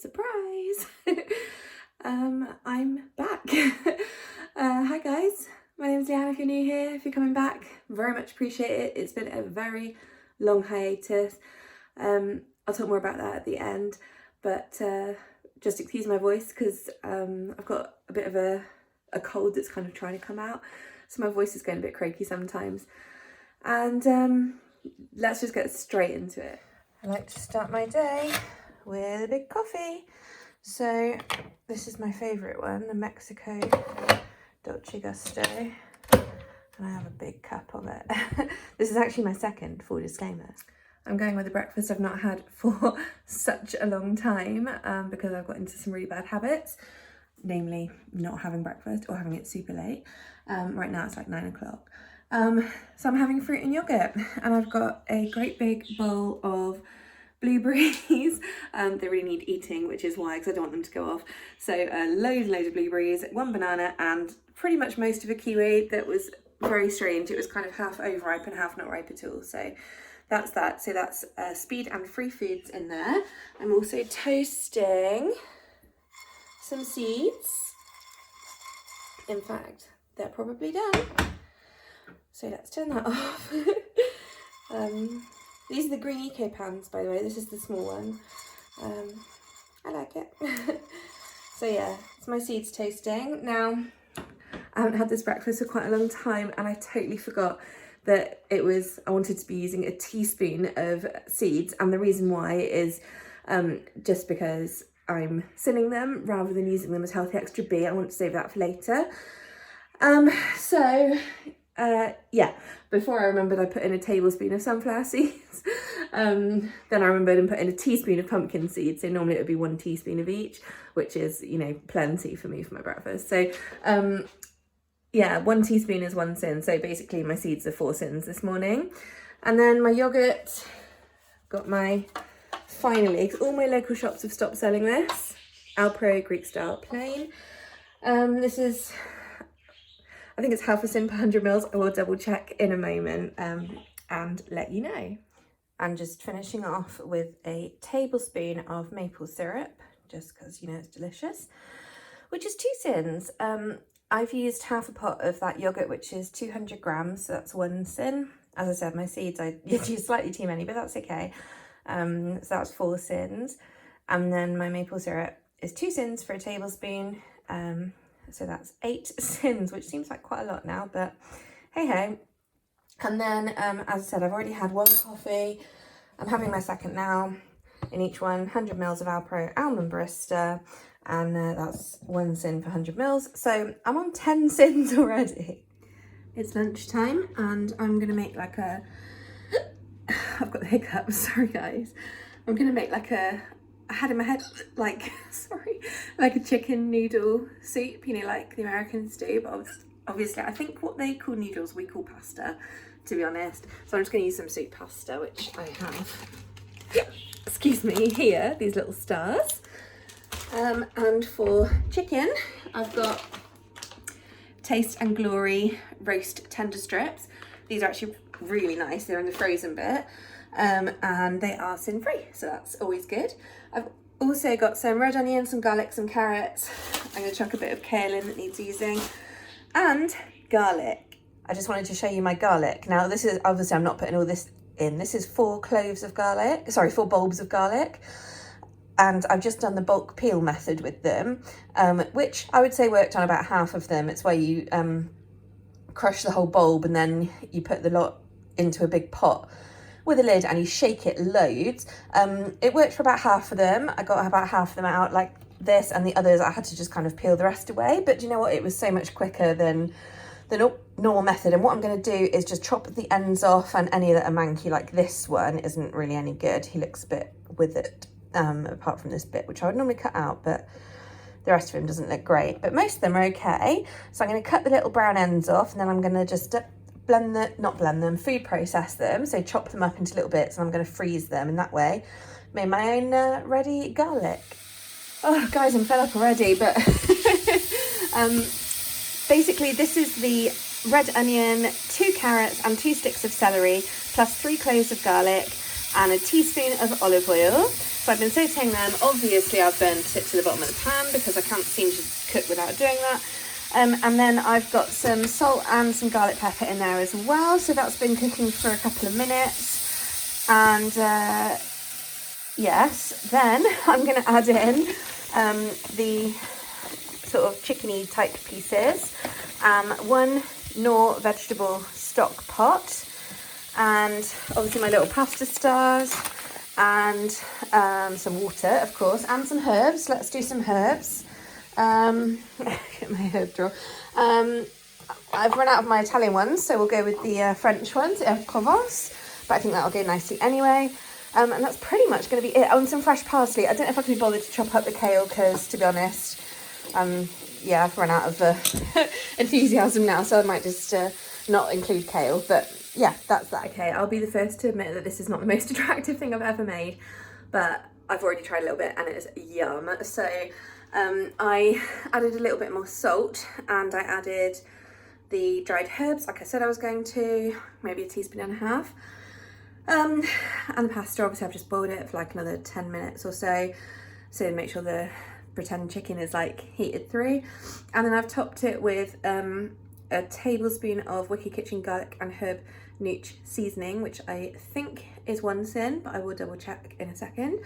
Surprise! I'm back. Hi guys, my name is Leanne if you're new here. If you're coming back, very much appreciate it. It's been a very long hiatus. I'll talk more about that at the end, but just excuse my voice because I've got a bit of a cold that's kind of trying to come out, so my voice is going a bit croaky sometimes. And let's just get straight into it. I like to start my day with a big coffee. So this is my favourite one, the Mexico Dolce Gusto, and I have a big cup of it. This is actually my second, full disclaimer. I'm going with a breakfast I've not had for such a long time because I've got into some really bad habits, namely not having breakfast or having it super late. Right now it's like 9 o'clock. So I'm having fruit and yoghurt, and I've got a great big bowl of blueberries. They really need eating, which is why, because I don't want them to go off. So loads and loads of blueberries, one banana, and pretty much most of a kiwi that was very strange. It was kind of half overripe and half not ripe at all. So that's that. So that's speed and free foods in there. I'm also toasting some seeds. In fact, they're probably done. So let's turn that off. These are the green eco pans, by the way. This is the small one. I like it. So yeah, it's my seeds toasting. Now, I haven't had this breakfast for quite a long time, and I totally forgot that I wanted to be using a teaspoon of seeds, and the reason why is just because I'm SYNSing them rather than using them as healthy extra B. I want to save that for later. Yeah, before I remembered I put in a tablespoon of sunflower seeds. Then I remembered and put in a teaspoon of pumpkin seeds. So normally it would be 1 teaspoon of each, which is, you know, plenty for me for my breakfast. So yeah, 1 teaspoon is 1 SYNS. So basically my seeds are 4 SYNS this morning. And then my yoghurt, got my, finally, because all my local shops have stopped selling this, Alpro Greek style plain. This is, I think it's half a SYN per 100 mils. I will double check in a moment and let you know. I'm just finishing off with a tablespoon of maple syrup, just because, you know, it's delicious, which is 2 SYNS. I've used half a pot of that yoghurt, which is 200 grams, so that's 1 SYN. As I said, my seeds, I used slightly too many, but that's okay. So that's 4 SYNS. And then my maple syrup is 2 SYNS for a tablespoon. So that's 8 SYNS, which seems like quite a lot now, but hey ho. And then, as I said, I've already had 1 coffee. I'm having my second now. In each one, 100 mils of Alpro Almond Barista, and that's 1 SYN per 100 mils. So I'm on 10 SYNS already. It's lunchtime, and I'm gonna make like a, I've got the hiccups, sorry guys. I'm gonna make like a, I had in my head, like, sorry, like a chicken noodle soup, you know, like the Americans do, but obviously I think what they call noodles, we call pasta, to be honest. So I'm just gonna use some soup pasta, which I have, excuse me, here, these little stars. And for chicken, I've got Taste and Glory roast tender strips. These are actually really nice, they're in the frozen bit. And they are SYN free, so that's always good. I've also got some red onions, some garlic, some carrots. I'm going to chuck a bit of kale in that needs using, and garlic. I just wanted to show you my garlic. Now this is, obviously I'm not putting all this in. This is 4 cloves of garlic, sorry, 4 bulbs of garlic. And I've just done the bulk peel method with them, which I would say worked on about half of them. It's where you crush the whole bulb and then you put the lot into a big pot with a lid and you shake it loads. It worked for about half of them. I got about half of them out like this, and the others I had to just kind of peel the rest away. But do you know what? It was so much quicker than the normal method. And what I'm going to do is just chop the ends off, and any that are manky, like this one, isn't really any good. He looks a bit withered, apart from this bit, which I would normally cut out, but the rest of him doesn't look great. But most of them are okay. So I'm going to cut the little brown ends off, and then I'm going to just food process them, so chop them up into little bits, and I'm going to freeze them, and that way made my own ready garlic. Oh guys, I'm fed up already, but basically this is the red onion, 2 carrots and 2 sticks of celery, plus 3 cloves of garlic, and a teaspoon of olive oil. So I've been sauteing them. Obviously I've burnt it to the bottom of the pan because I can't seem to cook without doing that. And then I've got some salt and some garlic pepper in there as well. So that's been cooking for a couple of minutes. And yes, then I'm going to add in the sort of chickeny type pieces, 1 Knorr vegetable stock pot, and obviously my little pasta stars, and some water, of course, and some herbs. Let's do some herbs. Get my herb drawer. I've run out of my Italian ones, so we'll go with the French ones, Herbe Provence, but I think that'll go nicely anyway. And that's pretty much going to be it. Oh, and some fresh parsley. I don't know if I can be bothered to chop up the kale because, to be honest, yeah, I've run out of enthusiasm now, so I might just not include kale. But yeah, that's that. Okay, I'll be the first to admit that this is not the most attractive thing I've ever made, but I've already tried a little bit and it's yum. So I added a little bit more salt, and I added the dried herbs like I said I was going to, maybe a teaspoon and a half. And the pasta, obviously I've just boiled it for like another 10 minutes or so, so make sure the pretend chicken is like heated through. And then I've topped it with a tablespoon of Wicked Kitchen garlic and herb nooch seasoning, which I think is 1 SYN, but I will double check in a second.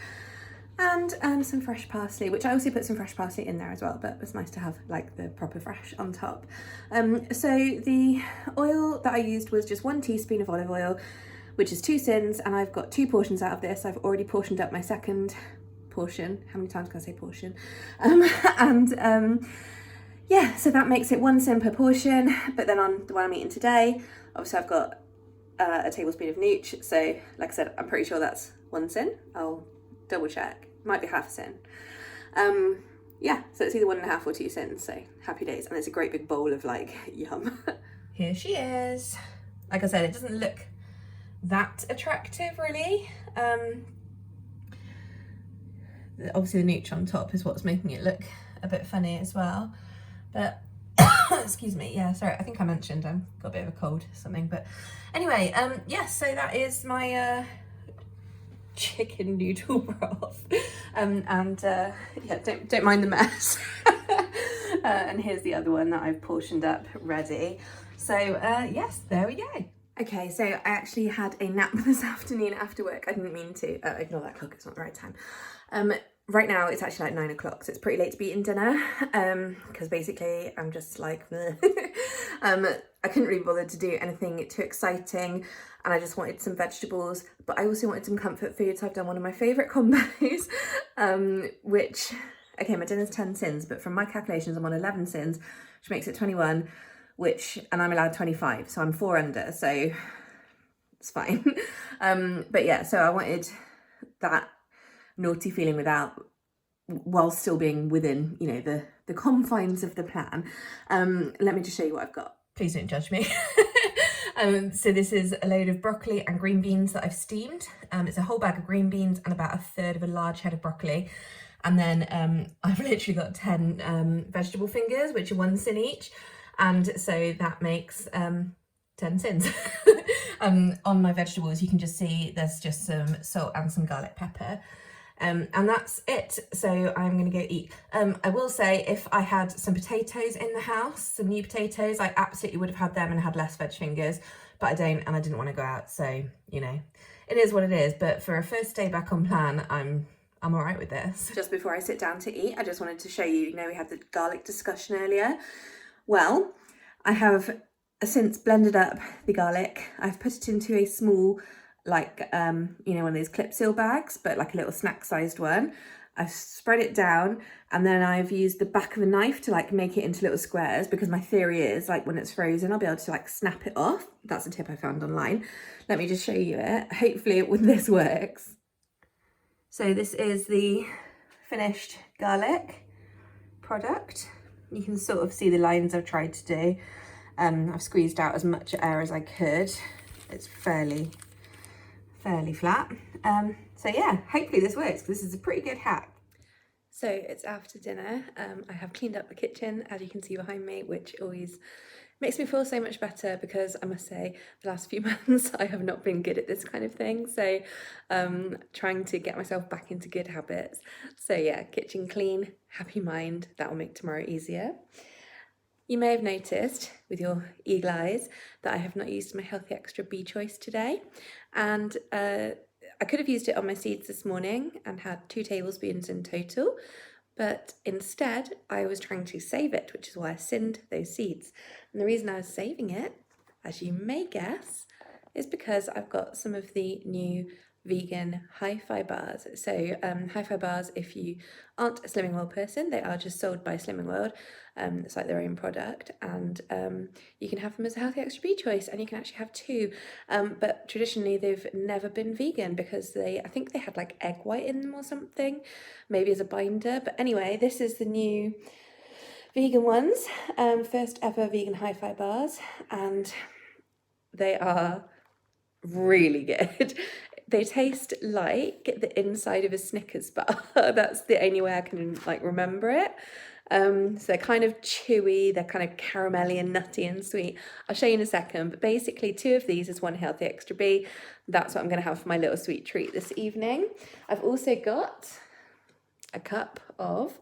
And some fresh parsley, which I also put some fresh parsley in there as well, but it's nice to have like the proper fresh on top. So the oil that I used was just 1 teaspoon of olive oil, which is 2 SYNs, and I've got 2 portions out of this. I've already portioned up my second portion. How many times can I say portion? Yeah, so that makes it 1 SYN per portion. But then on the one I'm eating today, obviously I've got a tablespoon of nooch. So like I said, I'm pretty sure that's 1 SYN. I'll double check. Might be half a SYN. Yeah, so it's either 1.5 or 2 SYNs. So happy days. And it's a great big bowl of like yum. Here she is. Like I said, it doesn't look that attractive really. Obviously the nooch on top is what's making it look a bit funny as well, but excuse me, yeah, sorry, I think I mentioned I've got a bit of a cold or something, but anyway, yes, so that is my chicken noodle broth. Yeah, don't mind the mess. And here's the other one that I've portioned up ready. So yes, there we go. Okay, so I actually had a nap this afternoon after work. I didn't mean to. Ignore that clock, it's not the right time. Right now it's actually like 9 o'clock, so it's pretty late to be eating dinner, because basically I'm just like, I couldn't really bother to do anything too exciting, and I just wanted some vegetables, but I also wanted some comfort food, so I've done one of my favourite combos, which, okay, my dinner's 10 SYNs, but from my calculations I'm on 11 SYNs, which makes it 21, and I'm allowed 25, so I'm 4 under, so it's fine. But yeah, so I wanted that naughty feeling while still being within, you know, the confines of the plan. Let me just show you what I've got. Please don't judge me. So this is a load of broccoli and green beans that I've steamed. It's a whole bag of green beans and about 1/3 of a large head of broccoli. And then I've literally got 10 vegetable fingers, which are 1 SYN each. And so that makes 10 SYNs. On my vegetables, you can just see there's just some salt and some garlic pepper. And that's it. So I'm going to go eat. I will say, if I had some potatoes in the house, some new potatoes, I absolutely would have had them and had less veg fingers, but I don't, and I didn't want to go out. So, you know, it is what it is. But for a first day back on plan, I'm all right with this. Just before I sit down to eat, I just wanted to show you, we had the garlic discussion earlier. Well, I have since blended up the garlic. I've put it into a small, like, one of those clip seal bags, but like a little snack sized one. I've spread it down, and then I've used the back of a knife to like make it into little squares, because my theory is like when it's frozen, I'll be able to like snap it off. That's a tip I found online. Let me just show you it. Hopefully this works. So this is the finished garlic product. You can sort of see the lines I've tried to do. I've squeezed out as much air as I could. It's fairly flat. So yeah, hopefully this works, because this is a pretty good hack. So it's after dinner. I have cleaned up the kitchen, as you can see behind me, which always makes me feel so much better, because I must say the last few months I have not been good at this kind of thing, so trying to get myself back into good habits. So yeah, kitchen clean, happy mind, that will make tomorrow easier. You may have noticed with your eagle eyes that I have not used my Healthy Extra B choice today, and I could have used it on my seeds this morning and had 2 tablespoons in total, but instead I was trying to save it, which is why I SYNSed those seeds. And the reason I was saving it, as you may guess, is because I've got some of the new vegan hi-fi bars. So hi-fi bars, if you aren't a Slimming World person, they are just sold by Slimming World. It's like their own product, and you can have them as a Healthy Extra B choice, and you can actually have 2. But traditionally they've never been vegan, because I think they had like egg white in them or something, maybe as a binder. But anyway, this is the new vegan ones, first ever vegan hi-fi bars, and they are really good. They taste like the inside of a Snickers bar. That's the only way I can like remember it. So they're kind of chewy, they're kind of caramelly and nutty and sweet. I'll show you in a second, but basically 2 of these is 1 Healthy Extra B. That's what I'm going to have for my little sweet treat this evening. I've also got a cup of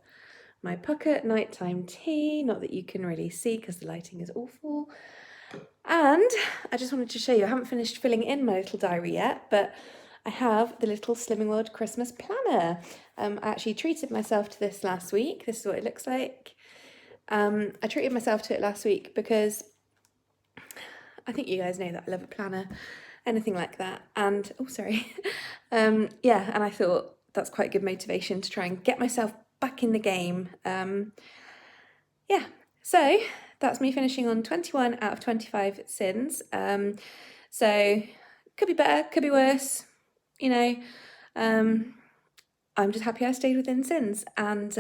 my Pucker nighttime tea, not that you can really see because the lighting is awful. And I just wanted to show you, I haven't finished filling in my little diary yet, but I have the little Slimming World Christmas planner. I actually treated myself to this last week. This is what it looks like. I treated myself to it last week because I think you guys know that I love a planner, anything like that. And, oh, sorry. Yeah, and I thought that's quite good motivation to try and get myself back in the game. Yeah, so that's me finishing on 21 out of 25 SYNS. So could be better, could be worse, you know. I'm just happy I stayed within SYNS, and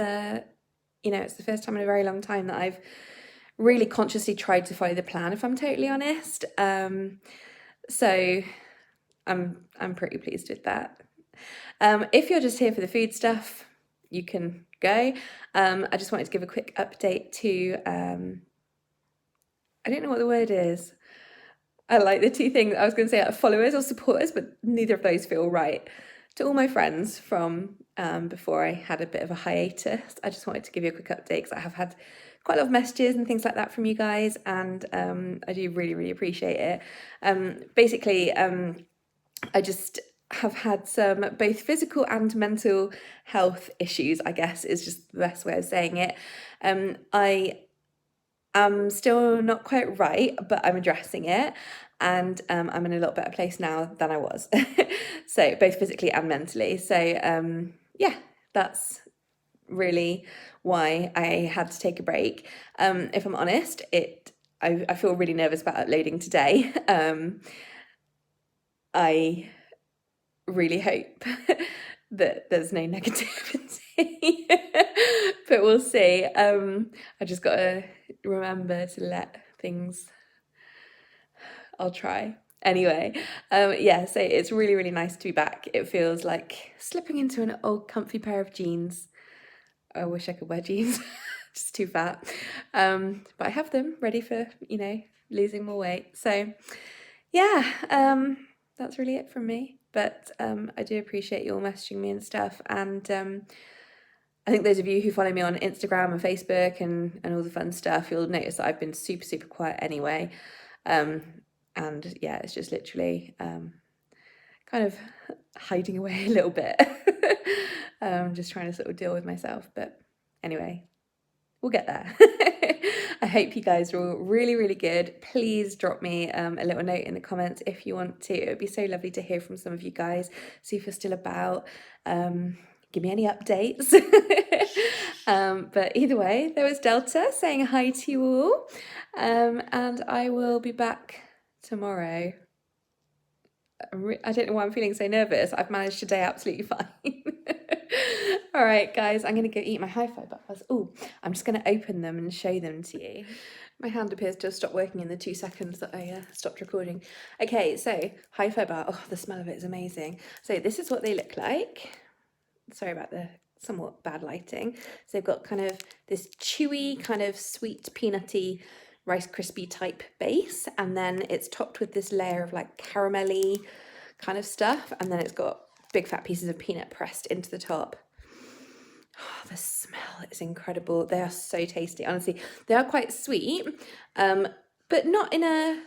you know, it's the first time in a very long time that I've really consciously tried to follow the plan, if I'm totally honest. So I'm pretty pleased with that. If you're just here for the food stuff, you can go. I just wanted to give a quick update to I don't know what the word is. I like the 2 things I was going to say, followers or supporters, but neither of those feel right. To all my friends from before I had a bit of a hiatus, I just wanted to give you a quick update, because I have had quite a lot of messages and things like that from you guys, and I do really, really appreciate it. Basically, I just have had some both physical and mental health issues, I guess is just the best way of saying it. I am still not quite right, but I'm addressing it, and I'm in a lot better place now than I was. So both physically and mentally. So yeah, that's really why I had to take a break. If I'm honest, I feel really nervous about uploading today. I really hope that there's no negativity, but we'll see. I just gotta remember to let things, I'll try. Anyway, yeah, so it's really, really nice to be back. It feels like slipping into an old comfy pair of jeans. I wish I could wear jeans, just too fat. But I have them ready for, you know, losing more weight. So yeah, that's really it from me. But I do appreciate you all messaging me and stuff. And I think those of you who follow me on Instagram and Facebook and all the fun stuff, you'll notice that I've been super, super quiet anyway. And yeah, it's just literally kind of hiding away a little bit. Just trying to sort of deal with myself. But anyway, we'll get there. I hope you guys are all really, really good. Please drop me a little note in the comments if you want to. It would be so lovely to hear from some of you guys, see if you're still about. Give me any updates. But either way, there was Delta saying hi to you all. And I will be back tomorrow. I don't know why I'm feeling so nervous. I've managed today absolutely fine. All right, guys, I'm going to go eat my hi-fi bars. Oh, I'm just going to open them and show them to you. My hand appears to have stopped working in the 2 seconds that I stopped recording. Okay, so hi-fi bar. Oh, the smell of it is amazing. So this is what they look like. Sorry about the somewhat bad lighting. So they've got kind of this chewy, kind of sweet, peanutty Rice Krispie type base, and then it's topped with this layer of like caramelly kind of stuff, and then it's got big fat pieces of peanut pressed into the top. Oh, the smell is incredible. They are so tasty. Honestly, they are quite sweet, but not in a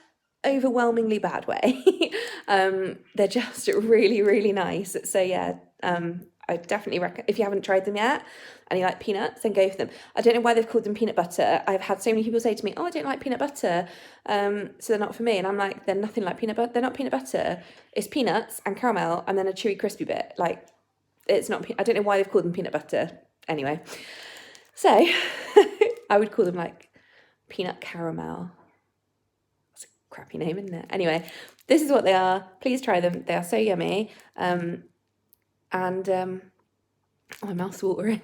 overwhelmingly bad way. They're just really, really nice. So yeah, I definitely recommend, if you haven't tried them yet and you like peanuts, then go for them. I don't know why they've called them peanut butter. I've had so many people say to me, oh, I don't like peanut butter, so they're not for me. And I'm like, they're nothing like peanut butter. They're not peanut butter. It's peanuts and caramel and then a chewy crispy bit. Like, it's not, I don't know why they've called them peanut butter. Anyway, so I would call them like peanut caramel. That's a crappy name, isn't it? Anyway, this is what they are. Please try them. They are so yummy. Oh, my mouth's watering.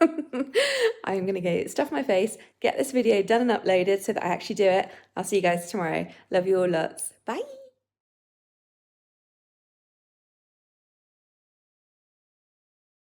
I'm going to go stuff my face, get this video done and uploaded so that I actually do it. I'll see you guys tomorrow. Love you all lots. Bye.